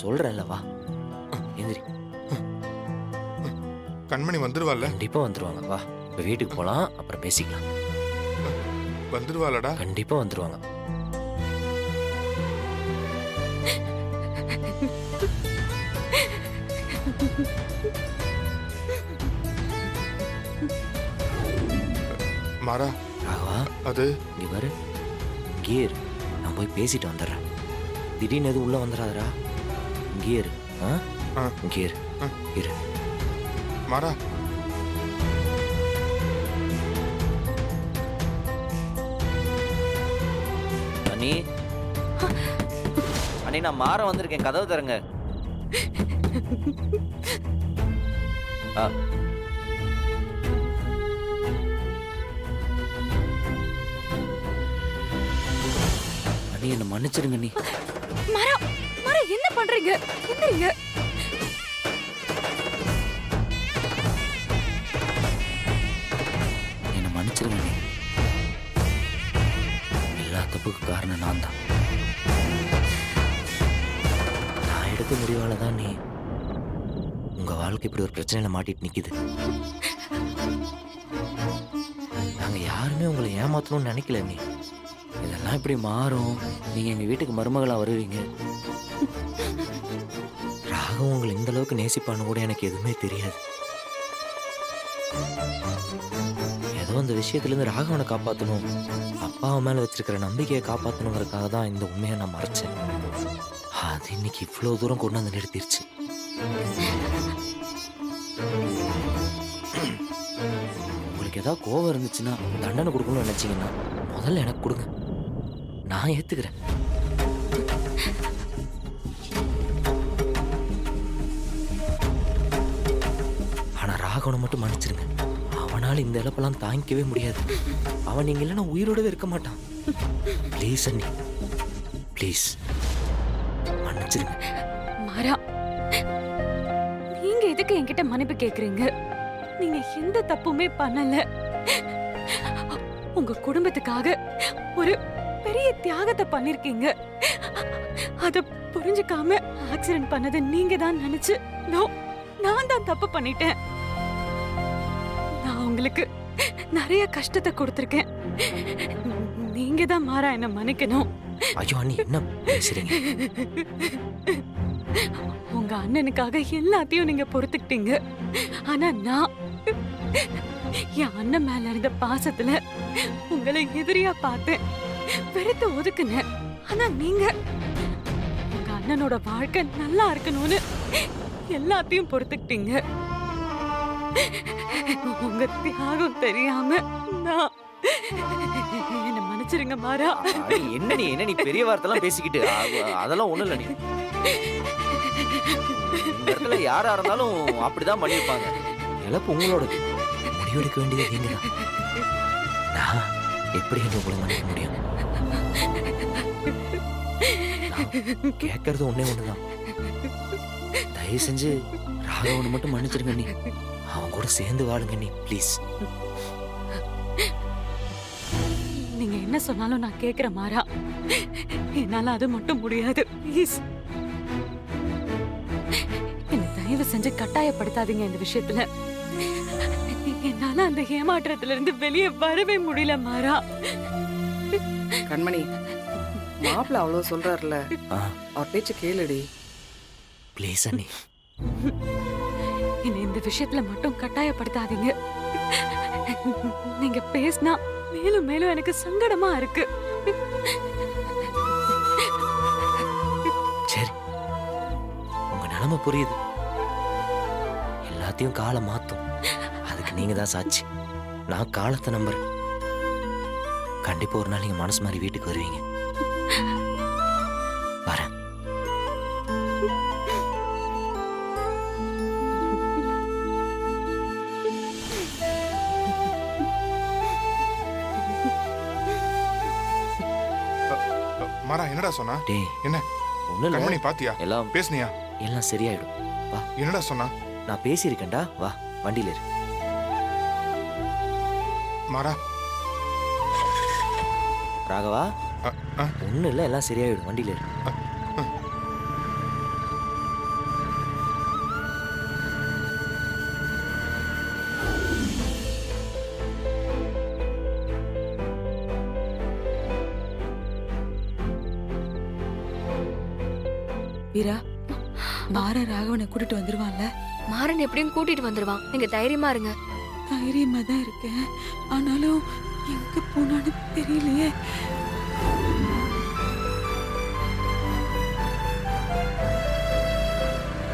சொல்றேன்ல வா. எந்திரி. கண்மணி வந்துருவாள்ல? கண்டிப்பா வந்துருவாங்க வா. இப்ப வீட்டுக்கு போலாம், அப்புறம் பேசிக்கலாம். வந்துருவாளடா? கண்டிப்பா வந்துருவாங்க. மாறா ராகவா அது இங்க பாரு, இங்கேயே இரு. நான் போய் பேசிட்டு வந்துடுறேன். திடீர்னு எதுவும் உள்ள வந்துடாதடா. இங்கேயே இரு. ஆ ஆ. இங்கேயே இரு. ஆ. இரு. மாறா அண்ணி, அண்ணி நான் மாற வந்திருக்கேன், கதவு தரங்க. ஆ. அண்ணி என்ன மன்னிச்சிருங்க அண்ணி. மரா மரா என்ன பண்றீங்க? எந்திரிங்க. என்ன மன்னிச்சிருங்க அண்ணி. எல்லா தப்புக்கு காரணம் நான் தான். நான் எடுத்த முடிவால தான் நீ உங்க வாழ்க்கை இப்படி ஒரு பிரச்சனையில மாட்டிட்டு நிக்குது. நாங்க யாருமே உங்களை ஏமாத்தணும்னு நினைக்கல நீ. இதெல்லாம் இப்படி மாறும், நீங்க எங்க வீட்டுக்கு மருமகளா வருவீங்க. ராகம் உங்களை இந்த அளவுக்கு நேசிப்பான்னு கூட எனக்கு எதுவுமே தெரியாது. ஏதோ இந்த விஷயத்துல இருந்து ராகவனை காப்பாற்றணும், அப்பாவை மேல வச்சிருக்கிற நம்பிக்கையை காப்பாற்றணுங்கிறதுக்காக தான் இந்த உண்மையை நான் மறைச்சேன். அது இன்னைக்கு இவ்வளவு தூரம் கொண்டு வந்து நிறுத்திருச்சு. உங்களுக்கு ஏதாவது கோவம் இருந்துச்சுன்னா, தண்டனை கொடுக்கணும்னு நினைச்சீங்கன்னா முதல்ல எனக்கு கொடுங்க, நான் ஏத்துக்கிறேன். ஆனா ராகவனை மட்டும் மன்னிச்சிருங்க. அவனால இந்த இழப்பெல்லாம் தாங்கிக்கவே முடியாது. அவன் நீங்க இல்லைன்னா உயிரோடவே இருக்க மாட்டான். ப்ளீஸ் அண்ணி, ப்ளீஸ் மன்னிச்சிருங்க. மரா, நீங்க எதுக்கு என்கிட்ட மன்னிப்பு கேக்குறீங்க? நீங்க எந்த தப்புமே பண்ணல. உங்க குடும்பத்துக்காக ஒரு பெரிய தியாகத்தை பண்ணிருக்கீங்க. அத புரிஞ்சுக்காம ஆக்சிடென்ட் பண்ணது நீங்க தான் நினைச்சு நான் தான் தப்பு பண்ணிட்டேன். நான் உங்களுக்கு நிறைய கஷ்டத்தை கொடுத்திருக்கேன். நீங்க தான் மாறா என்ன மன்னிக்கணும். ஐயோ அண்ணி, என்ன பேசுறீங்க? உங்க அண்ணனுக்காக எல்லாத்தையும் நீங்க பொறுத்துக்கிட்டீங்க. ஆனா நான் என் அண்ணன் மேல இருந்த பாசத்துல உங்களை எதிரியா பார்த்தேன், வெறுத்து ஒதுக்குனேன். ஆனா நீங்க உங்க அண்ணனோட வாழ்க்கை நல்லா இருக்கணும்னு எல்லாத்தையும் பொறுத்துக்கிட்டீங்க. உங்க தியாகம் தெரியாம நான் என்ன மன்னிச்சிருங்க மாறா. அண்ணி, என்ன நீ பெரிய வார்த்தைலாம் பேசிக்கிட்டு? அதெல்லாம் ஒண்ணும் இல்லை. நீ இந்த இடத்துல யாரா இருந்தாலும் அப்படிதான் பண்ணிருப்பாங்க. இழப்பு உங்களோடது, முடிவெடுக்க வேண்டியது நீங்க தான். நான் எப்படி உங்களை மன்னிக்க முடியும்? நான் கேட்கறது ஒண்ணே ஒண்ணுதான். தயவு செஞ்சு ராகவனை மட்டும் மன்னிச்சிருங்க நீ. அவன் கூட சேர்ந்து வாழுங்க நீ, ப்ளீஸ். நீங்க என்ன சொன்னாலும் நான் கேக்குற மாறா. என்னால அது மட்டும் முடியாது. ப்ளீஸ் என்ன தயவு செஞ்சு கட்டாயப்படுத்தாதீங்க இந்த விஷயத்துல. என்னால அந்த ஏமாற்றத்துல இருந்து வெளியே வரவே முடியல மாறா. கண்மணி, மாப்பிள்ள அவ்வளவு சொல்றாருல, ஆ, அவர் பேச்சு கேளுடி. ப்ளீஸ் அண்ணி. என்ன இந்த விஷயத்துல மட்டும் கட்டாயப்படுத்தாதீங்க. நீங்க பேசினா மேலும் மேலும் எனக்கு சங்கடமா இருக்கு. சரி, உங்க நிலைமை புரியுது. எல்லாத்தையும் காலம் மாத்தும், அதுக்கு நீங்க தான் சாட்சி. நான் காலத்தை நம்புறேன். கண்டிப்பா ஒரு நாள் நீங்க மனசு மாதிரி வீட்டுக்கு வருவீங்க. வரேன். மாறா என்னடா சொன்னா? டேய், என்ன ஒண்ணும் கண்மணி இல்ல, பாத்தியா? எல்லாம் பேசுனியா? எல்லாம் சரியாயிடும். வா, என்னடா சொன்னா? நான் பேசியிருக்கேன்டா. வா, வண்டியில இரு. மாறா ராகவா, அ, அ, ஒண்ணும் இல்ல, எல்லாம் சரியாயிடும். வண்டியில இரு. வீரா மாற ராகவனை கூட்டிட்டு வந்துருவான்ல? மாறன் எப்படியும் கூட்டிட்டு வந்துருவான், நீங்க தைரியமா இருங்க. தைரியமா தான் இருக்கேன், ஆனாலும் எங்க போனான்னு தெரியலையே.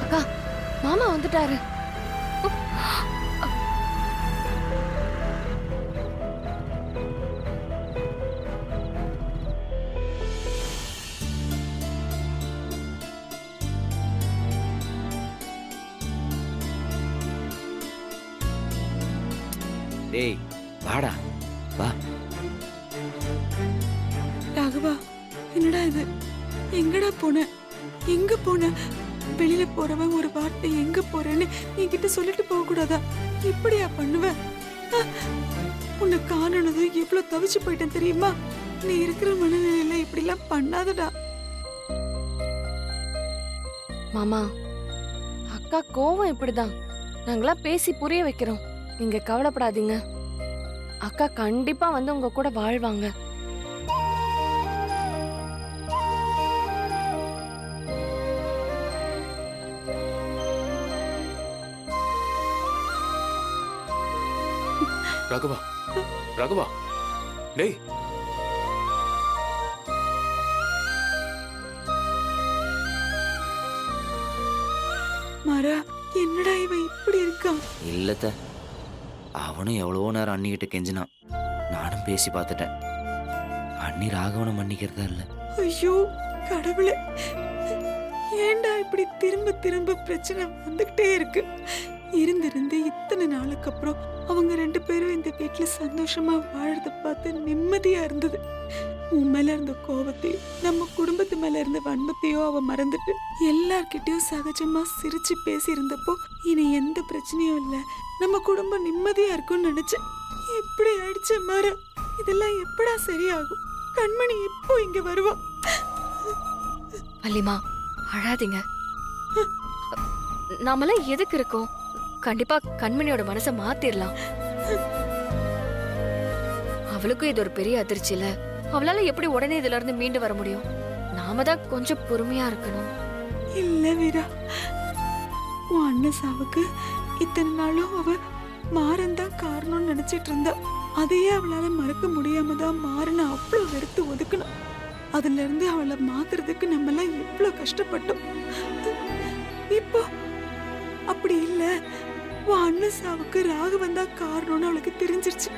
அக்கா, மாமா வந்துட்டாரு. டேய் வாடா வா. ராகவா, என்னடா இது? எங்கடா போன? எங்க போன? வெளியில போறவன் ஒரு வார்த்தை எங்க போறேன்னு என்கிட்ட சொல்லிட்டு போக கூடாதா? இப்படியா பண்ணுவ? உன்னை காணனது எவ்வளவு தவிச்சு போயிட்டேன் தெரியுமா? நீ இருக்கிற மனநிலையில இப்படி எல்லாம் பண்ணாதடா. மாமா, அக்கா கோவம் இப்படிதான், நாங்களா பேசி புரிய வைக்கிறோம், நீங்க கவலைப்படாதீங்க. அக்கா கண்டிப்பா வந்து உங்க கூட வாழ்வாங்க. ராகவா, ராகவா, டேய். மாறா, என்னடா இவன் இப்படி இருக்கான்? இல்லத்த, அவனும் எவ்வளவோ நேரம் அண்ணிக்கிட்ட கெஞ்சினான். நானும் பேசி பார்த்துட்டேன். அண்ணி ராகவனை மன்னிக்கிறதா இல்ல. ஐயோ கடவுளே, ஏன்டா இப்படி திரும்ப திரும்ப பிரச்சனை வந்துகிட்டே இருக்கு? இருந்திருந்து இத்தனை நாளுக்கு அப்புறம் அவங்க 2 பேரும் இந்த வீட்டுல சந்தோஷமா வாழறத பார்த்து நிம்மதியா இருந்தது. உன் மேல இருந்த கோபத்தையும் நம்ம குடும்பத்து மேல இருந்த வன்மத்தையும் அவ மறந்துட்டு எல்லார்கிட்டயும் சகஜமா சிரிச்சு பேசி இருந்தப்போ இனி எந்த பிரச்சனையும் இல்ல, நம்ம குடும்பம் நிம்மதியா இருக்கும்னு நினைச்சேன். எப்படி ஆயிடுச்சு மாற? இதெல்லாம் எப்படா சரியாகும்? கண்மணி எப்போ இங்க வருவா? வள்ளிமா, அழாதீங்க. நாமெல்லாம் எதுக்கு இருக்கோம்? கண்டிப்பா கண்மணியோட மனசை மாத்திரலாம். அவளுக்கும் இது ஒரு பெரிய அதிர்ச்சி இல்ல, அவளால எப்படி உடனே இதுல இருந்து மீண்டு வர முடியும்? நாம தான் கொஞ்சம் பொறுமையா இருக்கணும். இல்ல வீரா, உன் அண்ணன் சாவுக்கு இத்தனை நாளும் அவ மாறன் தான் காரணம்னு நினைச்சிட்டு இருந்தா. அதையே அவளால மறக்க முடியாம தான் மாறன அவ்வளவு வெறுத்து ஒதுக்கணும். அதுல இருந்து அவளை மாத்துறதுக்கு நம்ம எல்லாம் எவ்வளவு கஷ்டப்பட்டோம். இப்போ அப்படி இல்ல, உன் அண்ணன் சாவுக்கு ராகவன் தான் காரணம்னு அவளுக்கு தெரிஞ்சிருச்சு.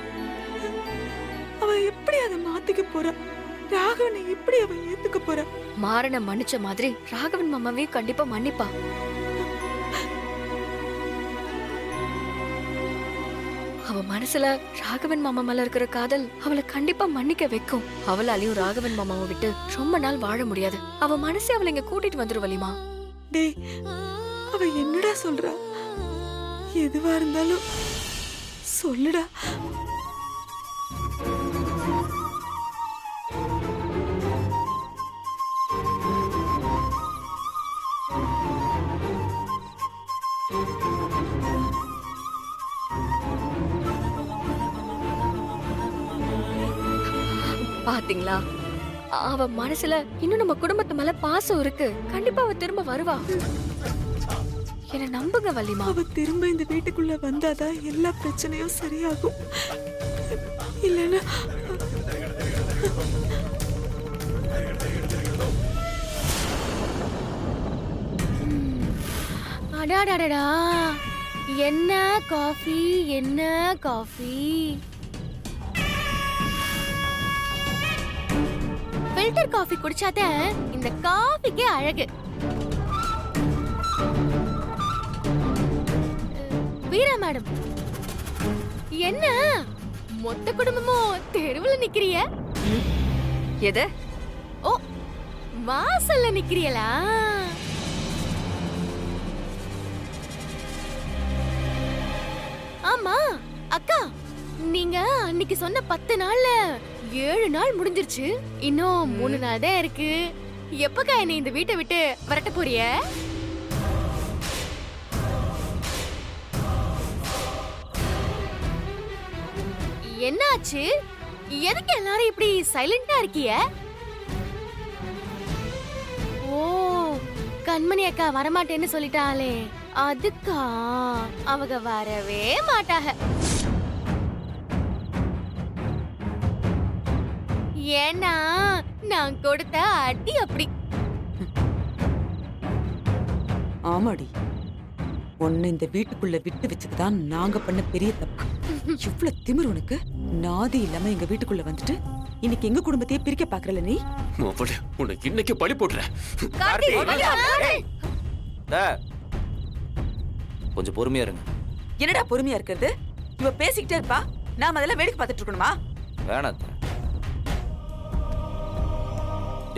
அவ எப்படி அதை மாத்திக்க போறா? ராகவனை எப்படி அவ ஏத்துக்க போறா? மாறனை மன்னிச்ச மாதிரி ராகவன் மாமாவே கண்டிப்பா மன்னிப்பா. அவ மனசுல ராகவன் மாமா மேல இருக்கிற காதல் அவளை கண்டிப்பா மன்னிக்க வைக்கும். அவளாலையும் ராகவன் மாமாவை விட்டு ரொம்ப நாள் வாழ முடியாது. அவ மனசே அவளை இங்க கூட்டிட்டு வந்துரு வலிமா. டேய், அவ என்னடா சொல்றா? எதுவா இருந்தாலும் சொல்லுடா. பாத்தீங்களா, அவ மனசுல இன்னும் நம்ம குடும்பத்து மேல பாசம் இருக்கு. கண்டிப்பா அவ திரும்ப வருவா. என்ன நம்புங்க வள்ளிமா. அவ திரும்ப இந்த வீட்டுக்குள்ள வந்தாதான் எல்லா பிரச்சனையும் சரியாகும். இல்லைன்னா அடாடாடா, என்ன காஃபி, என்ன காஃபி! ஃபில்டர் காஃபி குடிச்சாதான் இந்த காஃபிக்கே அழகு. வீரா மேடம், என்ன மொத்த குடும்பமும் தெருவுல நிக்கிறிய? எது? ஓ, வாசல்ல நிக்கிறீங்களா? ஆமா அக்கா, நீங்க அன்னைக்கு சொன்ன 10 நாள்ல 7 நாள் முடிஞ்சிருச்சு. இன்னும் 3 நாள் தான் இருக்கு. எப்பக்கா என்னை இந்த வீட்டை விட்டு வரட்ட போறிய? என்னாச்சு? எதுக்கு எல்லாரும் இப்படி சைலண்டா இருக்கீங்க? ஓ, கண்மணி அக்கா வரமாட்டேன்னு சொல்லிட்டாளே, அதுக்கா அவங்க வரவே மாட்டாக. ஏன்னா நான் கொடுத்த அடி அப்படி. ஆமாடி, உன்னை இந்த வீட்டுக்குள்ள விட்டு வச்சதுதான் நாங்க பண்ண பெரிய தப்பு. இவ்வளவு திமிரு உனக்கு. நாதி இல்லாம எங்க வீட்டுக்குள்ள வந்துட்டு இன்னைக்கு எங்க குடும்பத்தையே பிரிக்க பாக்குறல நீ. மாப்பிள்ளை, உனக்கு இன்னைக்கு பழி போடுறேன். கொஞ்சம் பொறுமையா இருங்க. என்னடா பொறுமையா இருக்கிறது? இவ பேசிக்கிட்டே இருப்பா, நாம அதெல்லாம் வேடிக்கை பார்த்துட்டு இருக்கணுமா? வேணாம் அத்தை.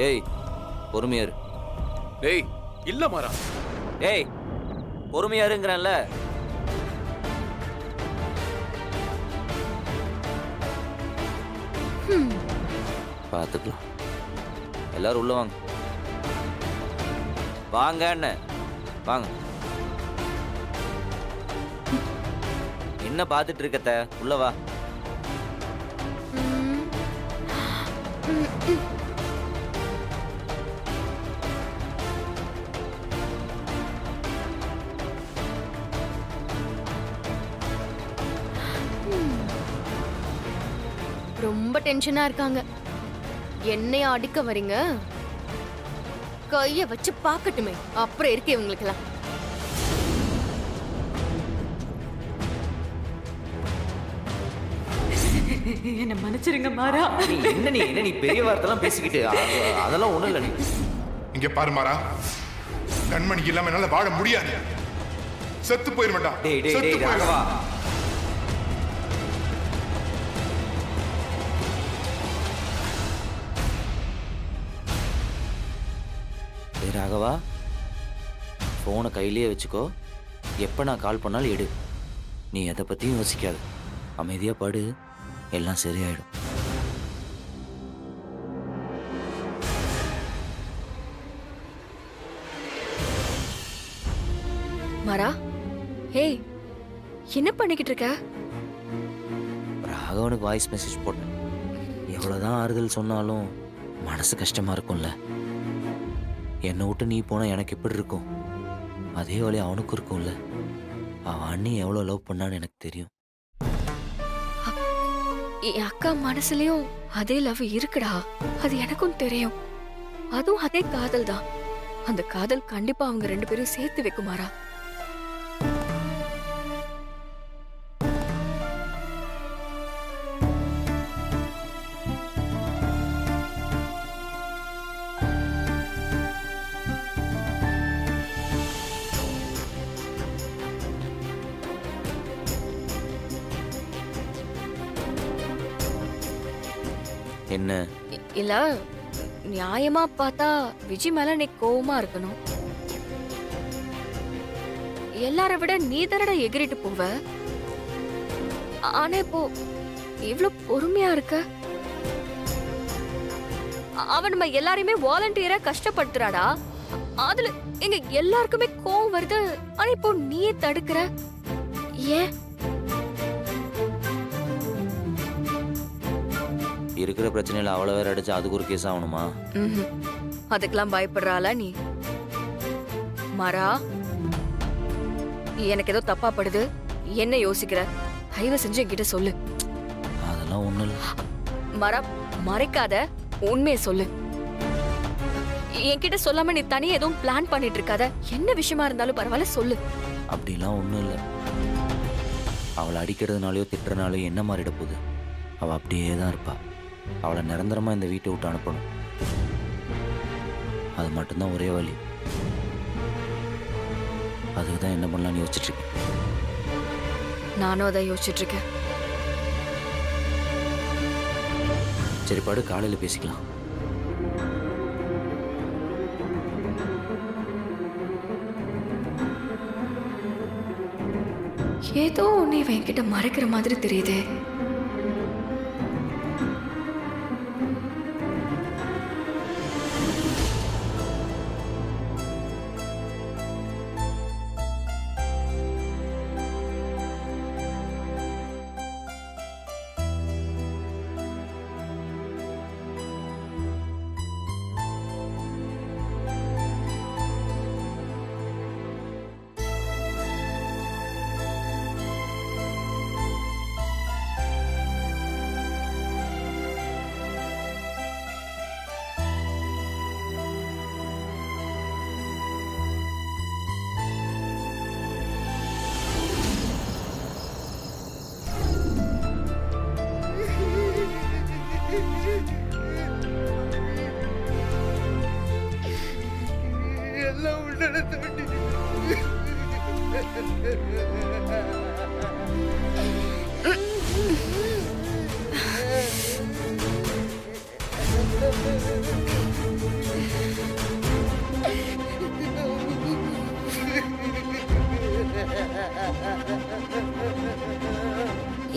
டேய் பொறுமையா இரு. டேய் இல்ல மாறா. டேய் பொறுமையா இருங்கறேன்ல. பாத்துக்கலாம். எல்லாரும் உள்ள வாங்க. வாங்க அண்ணே, வாங்க. என்ன பாத்துட்டு இருக்கத்த? உள்ள வா. ரொம்ப டென்ஷனா இருக்காங்க. என்னைய அடிக்க வரீங்க? கைய வச்சு பாக்கட்டுமே, அப்புறம் இருக்கு இவங்களுக்கெல்லாம். என்ன மன்னிச்சிருங்க மாறா. நீ பெரிய வார்த்தைலாம் பேசிக்கிட்டு அதெல்லாம் ஒண்ணும் இல்லை. நீ இங்க பாரு மாறா, கண்மணிக்கு இல்லாம என்னால வாழ முடியாது. செத்து போயிருமாட்டா. டேய் டேய் டேய் ராகவா. ராகவா, ஃபோனை கையிலேயே வச்சுக்கோ. எப்போ நான் கால் பண்ணாலும் எடு. நீ எதை பற்றியும் யோசிக்காது. அமைதியாக படு, எல்லாம் சரியாயிடும். மாறா, ஹே, என்ன பண்ணிக்கிட்டு இருக்க? ராகவனுக்கு வாய்ஸ் மெசேஜ் போட்டேன். எவ்வளோதான் ஆறுதல் சொன்னாலும் மனசு கஷ்டமாக இருக்கும்ல. என்னை விட்டு நீ போனால் எனக்கு எப்படி இருக்கும், அதே வழி அவனுக்கும் இருக்கும்ல. அவன் அண்ணி எவ்வளோ லவ் பண்ணான்னு எனக்கு தெரியும். என் அக்கா மனசுலயும் அதே லவ் இருக்குடா, அது எனக்கும் தெரியும். அதுவும் அதே காதல் தான். அந்த காதல் கண்டிப்பா அவங்க ரெண்டு பேரும் சேர்த்து வைக்குமாரா. என்ன இல்ல, நியாயமா பார்த்தா விஜய் மேல நீ கோவமா இருக்கணும். எல்லார விட நீ தரடா எகிரிட்டு போவ. ஆனா இப்போ இவ்ளோ பொறுமையா இருக்க. அவன் நம்ம எல்லாரையுமே வாலண்டியரா கஷ்டப்படுத்துறாடா. அதுல எங்க எல்லாருக்குமே கோவம் வருது. ஆனா இப்போ நீயே தடுக்கிற. ஏன்? இருக்கிற பிரச்சனையில அவ்வளோ வேற அடிச்சு அதுக்கு ஒரு கேஸ் ஆகணுமா? அதுக்கெல்லாம் பயப்படுறாளா நீ? மாறா, எனக்கு ஏதோ தப்பா படுது. என்ன யோசிக்கிற? தயவு செஞ்சு என்கிட்ட சொல்லு. அதெல்லாம் ஒண்ணும் இல்லை. மாறா, மறைக்காத, உண்மையை சொல்லு. என்கிட்ட சொல்லாம நீ தனியா எதுவும் பிளான் பண்ணிட்டு இருக்காத. என்ன விஷயமா இருந்தாலும் பரவாயில்ல, சொல்லு. அப்படிலாம் ஒன்றும் இல்லை. அவளை அடிக்கிறதுனாலையோ திட்டுறனாலையோ என்ன மாறிட போகுது? அவள் அப்படியே தான் இருப்பா. அவளை நிரந்தரமாக இந்த வீட்டை விட்டு அனுப்பணும். அது மட்டும்தான் ஒரே வழி. அதுக்கு தான் என்ன பண்ணலான்னு யோசிச்சுட்டு இருக்கேன். நானும் அதை யோசிச்சுட்டு இருக்கேன். சரி பாடு, காலையில் பேசிக்கலாம். ஏதோ ஒன்னு இவன் என்கிட்ட மறைக்கிற மாதிரி தெரியுதே.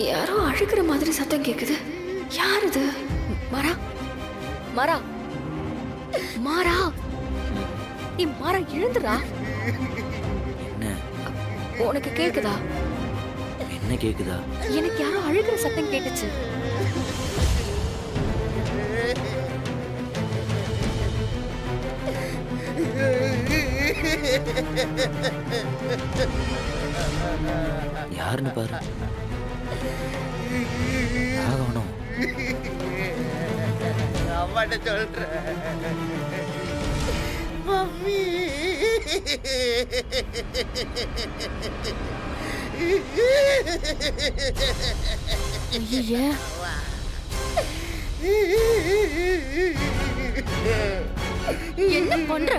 யாரோ அழுகிற மாதிரி சத்தம் கேக்குது. யார் இது? மாறா, மாறா, மாறா, நீ மாறா எழுந்துடா. என்ன உனக்கு கேக்குதா? என்ன கேக்குதா? எனக்கு யாரோ அழுகிற சத்தம் கேட்டுச்சு. யாருன்னு பாரு. ராகவனம். அம்மாட்ட சொல்றேன் மம்மி. ஐயே, என்ன பண்ற?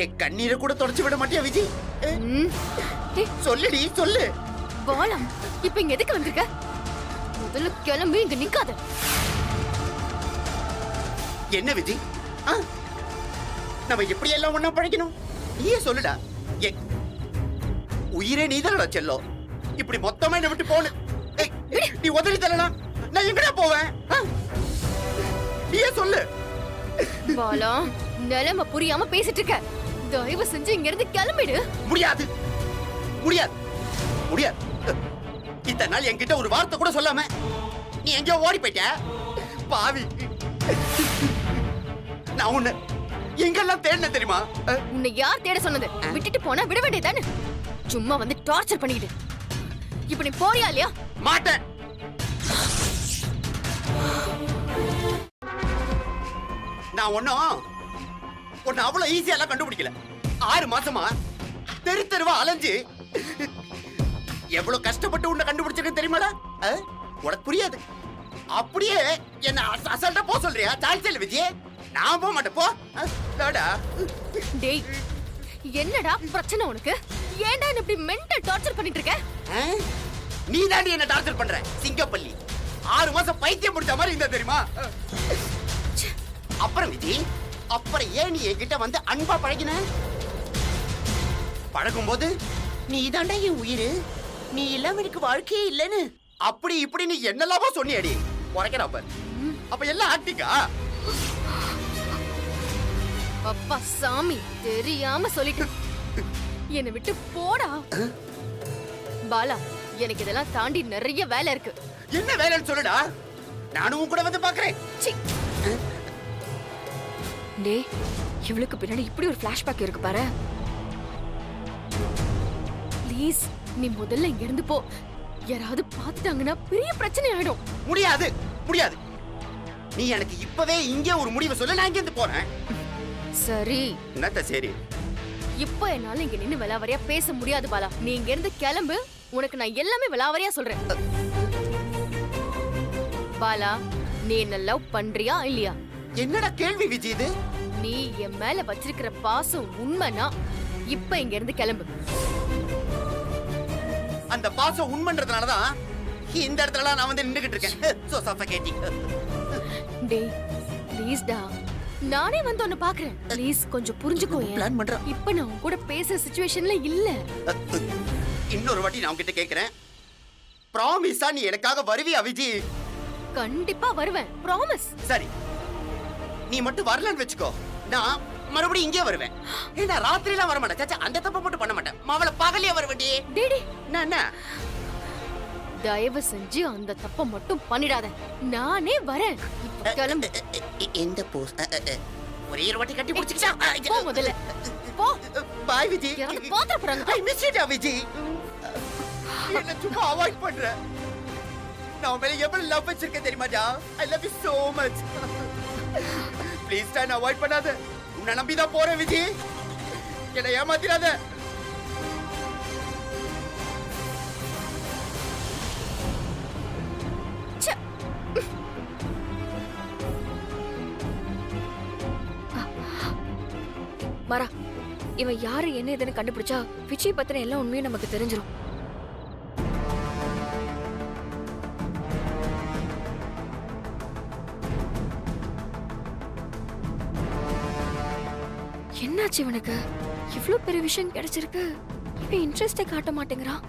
என் கண்ணீரை கூட தொடச்சு விட மாட்டியா விஜய்? ம், ஏய், சொல்லுடி சொல்லு. பாலம், இப்ப இங்க எதுக்கு வந்திருக்க? முதல்ல கிளம்பி இங்க நிக்காத. என்ன விஜய்? ஆ? நம்ம எப்படி எல்லாம் ஒண்ணா பழைக்கணும்? நீயே சொல்லுடா. என் உயிரே நீதானடா செல்லம். இப்படி மொத்தமா என்ன விட்டு போன. ஏய், நீ உதறி தரலாம், நான் எங்கடா போவேன்? ஆ? நீயே சொல்லு. பாலம், நிலைமை புரியாம பேசிட்டு இருக்க. தயவு செஞ்சு இங்க இருந்து கிளம்பிடு. முடியாது முடியாது முடியாது. இத்தனை நாள் என்கிட்ட ஒரு வார்த்தை கூட சொல்லாம நீ எங்கேயோ ஓடி போயிட்ட பாவி. நான் உன்னை எங்கெல்லாம் தேடின தெரியுமா? உன்னை யார் தேட சொன்னது? விட்டுட்டு போனா விட வேண்டியதானே? சும்மா வந்து டார்ச்சர் பண்ணிக்கிட்டு. இப்ப நீ போறியா இல்லையா? மாட்டேன். நான் ஒன்னும் அவ்வளவு ஈஸியா எல்லாம் கண்டுபிடிக்கல. 6 மாசமா தெரு தெருவா அலைஞ்சு எவ்வளவு கஷ்டப்பட்டு உன்னை கண்டுபிடிச்சிருக்கேன் தெரியுமாடா? உனக்கு புரியாது. அப்படியே என்ன அசல்ட்டா போ சொல்றியா? சான்ஸ் இல்ல விஜய், நான் போக மாட்டேன். போ. டேய், என்னடா பிரச்சனை உனக்கு? ஏன்டா என்ன இப்படி மென்டல் டார்ச்சர் பண்ணிட்டு இருக்க? நீ தாண்டி என்ன டார்ச்சர் பண்ற சிங்கப்பள்ளி. 6 மாசம் பைத்தியம் முடிச்ச மாதிரி இருந்தா தெரியுமா? அப்புறம் விஜய், அப்புறம் ஏன் நீ என்கிட்ட வந்து அன்பா பழகின? பழகும் போது நீ தாண்டா என் உயிரு, நீ இல்லாம எனக்கு வாழ்க்கையே இல்லைன்னு அப்படி இப்படி நீ என்னெல்லாமோ சொன்னியடி. உரைக்கிறப்ப அப்ப எல்லாம் ஆக்டிங்கா? அப்பா சாமி, தெரியாம சொல்லிட்டு என்னை விட்டு போடா. பாலா, எனக்கு இதெல்லாம் தாண்டி நிறைய வேலை இருக்கு. என்ன வேலைன்னு சொல்லுடா, நானும் உன் கூட வந்து பாக்குறேன். சீ, டேய், இவளுக்கு பின்னாடி இப்படி ஒரு ஃபிளாஷ்பேக் இருக்கு பாரு. ப்ளீஸ், நீ முதல்ல இங்க இருந்து போ. யாராவது பார்த்துட்டாங்கன்னா பெரிய பிரச்சனை ஆயிடும். முடியாது முடியாது. நீ எனக்கு இப்பவே இங்கே ஒரு முடிவை சொல்ல, நான் இங்க இருந்து போறேன். சரி, என்னத்த சரி? இப்ப என்னால இங்க நின்னு விலாவரியா பேச முடியாது பாலா. நீ இங்க இருந்து கிளம்பு. உனக்கு நான் எல்லாமே விலாவரியா சொல்றேன். பாலா, நீ என்ன லவ் பண்றியா இல்லையா? என்னடா கேள்வி விஜய் இது? நீ என் மேல வச்சிருக்கிற பாசம் உண்மைனா இப்ப இங்க இருந்து கிளம்பு. அந்த பாசம் உண்மைன்றதுனாலதான் இந்த இடத்துல நான் வந்து நின்னுகிட்டு இருக்கேன். So suffocating. டேய், ப்ளீஸ் டா, நானே வந்து உன்னை பாக்குறேன். ப்ளீஸ் கொஞ்சம் புரிஞ்சுக்கோ. பிளான் பண்றேன். இப்ப நான் உன் கூட பேசுற சிச்சுவேஷன்ல இல்ல. இன்னொரு வாட்டி நான் உன்கிட்ட கேக்குறேன், ப்ராமிஸா நீ எனக்காக வருவியா விஜய்? கண்டிப்பா வருவேன், ப்ராமிஸ். சரி, நீ மட்டும் வரலன்னு வெச்சுக்கோ, நான் மறுபடியும் இங்கே வருவேன். ஏன்னா ராத்திரிலாம் வர மாட்டேன். சாச்சா, அந்த தப்பை மட்டும் பண்ண மாட்டேன். மாவள பகலியே வருவேன்டி. டேடி, என்ன தயவு செஞ்சு அந்த தப்ப மட்டும் பண்ணிடாத. நானே வரேன். இப்ப கிளம்பு. எந்த போஸ் ஒரே ஒரு வாட்டி கட்டி பிடிச்சிக்கிச்சா? போ முதல்ல. போ. பாய் விஜய். யாராவது பாத்துற போறாங்க. I miss you Vijay. என்ன சும்மா அவாய்ட் பண்ற? நான் உன் மேல எவ்வளவு லவ் வச்சிருக்கேன் தெரியுமாடா? I love you so much. Please டா, நான் அவாய்ட் பண்ணாத. உன்னை நம்பிதான் போறேன் விஜய். என்னை ஏமாத்திராத. மாறா, இவன் யாரு என்ன ஏதுன்னு கண்டுபிடிச்சா விஜய் பத்தின எல்லா உண்மையும் நமக்கு தெரிஞ்சிரும். என்னாச்சு இவனுக்கு? இவ்ளோ பெரிய விஷயம் கிடைச்சிருக்கு, இவன் இன்ட்ரெஸ்டே காட்ட மாட்டேங்கிறான்.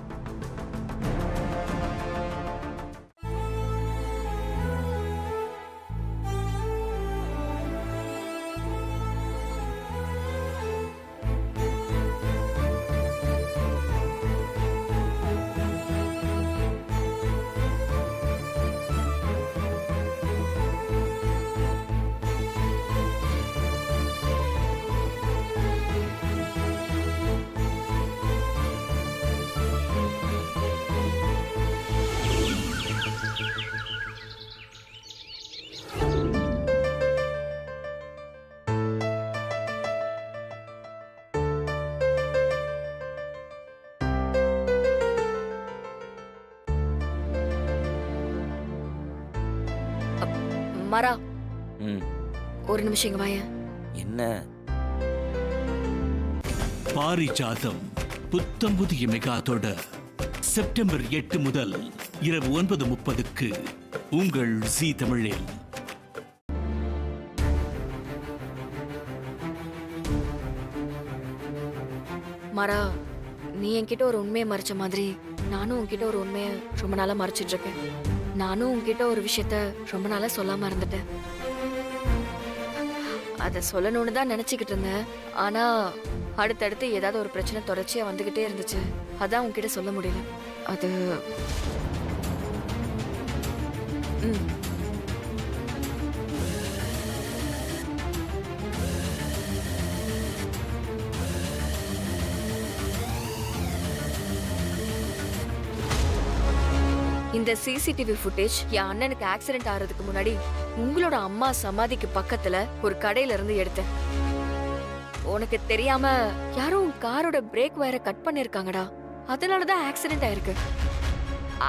மாறா, ம் ஒரு நிமிஷம் இங்க வாயேன். என்ன? பாரிஜாதம் புத்தம் புதிய மெகா தொடர் செப்டம்பர் 8 முதல் இரவு 9:30க்கு உங்கள் ஜீ தமிழில். மாறா, நீ என்கிட்ட ஒரு உண்மையை மறைச்ச மாதிரி நானும் உன்கிட்ட ஒரு உண்மையை ரொம்ப நாளா மறைச்சிட்டு இருக்கேன். நானும் உன்கிட்ட ஒரு விஷயத்த ரொம்ப நாளா சொல்லாம இருந்துட்டேன். அத சொல்லணும்னு தான் நினைச்சுக்கிட்டு இருந்தேன். ஆனா அடுத்தடுத்து ஏதாவது ஒரு பிரச்சனை தொடர்ச்சியா வந்துகிட்டே இருந்துச்சு. அதான் உன்கிட்ட சொல்ல முடியல. அது இந்த சிசிடிவி ஃபுட்டேஜ் என் அண்ணனுக்கு ஆக்சிடென்ட் ஆறதுக்கு முன்னாடி உங்களோட அம்மா சமாதிக்கு பக்கத்துல ஒரு கடையில இருந்து எடுத்தேன். உனக்கு தெரியாம யாரும் உன் காரோட பிரேக் வயரை கட் பண்ணிருக்காங்கடா. அதனாலதான் ஆக்சிடென்ட் ஆயிருக்கு.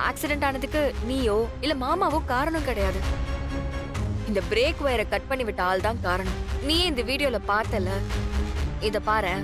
ஆக்சிடென்ட் ஆனதுக்கு நீயோ இல்ல மாமாவோ காரணம் கிடையாது. இந்த பிரேக் வயரை கட் பண்ணி விட்ட ஆள் தான் காரணம். நீ இந்த வீடியோல பார்த்தல, இத பாரு.